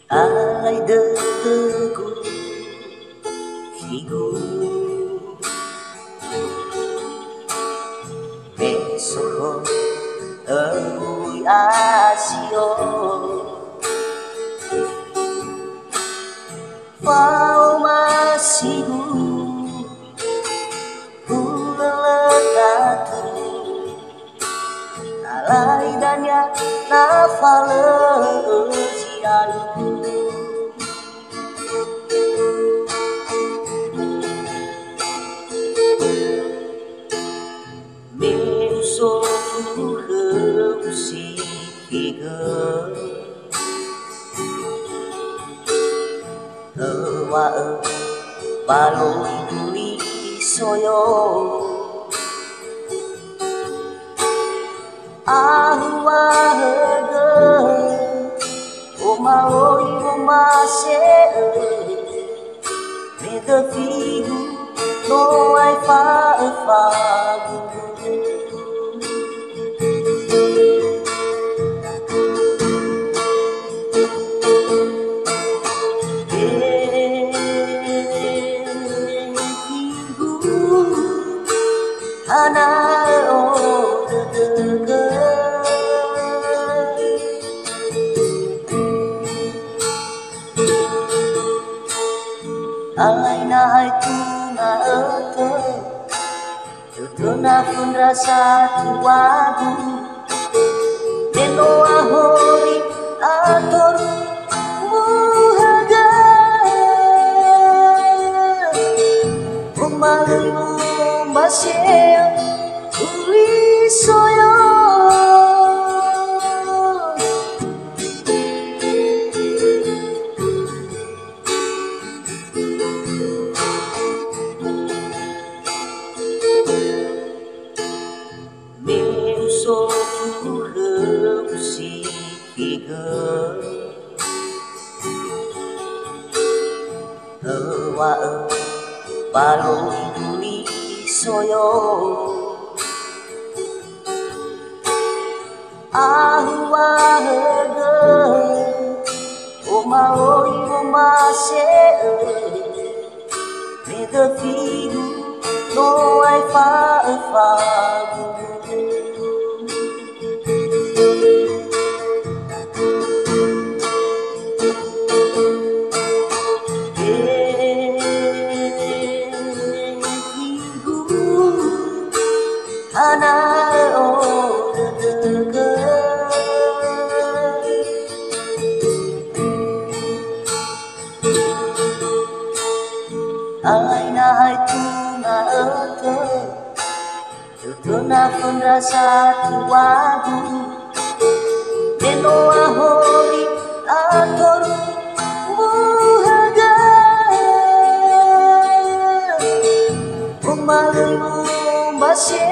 Alay deteku higu besok embui asio Pau masihu Uleletatu Alay danya nafale zialu Merusofu heusi higa Ewa baloi tuli soyo Ahwa hege Oma oi oma se Mega figu no ai fa Hana o dedege Alay na ay tunga ete Tutuna pun rasa tuagu Deno ahori ator muhaga Umalu masih uli soyo Merusofu heusi higa Ewa baloi tuli soyo Ahwa hege Oma oi oma se Mega figu no ai fa Hana o dedege Alay na ay tunga ete Tutuna pun rasa tuagu Deno ahori ator muhaga Umalu masih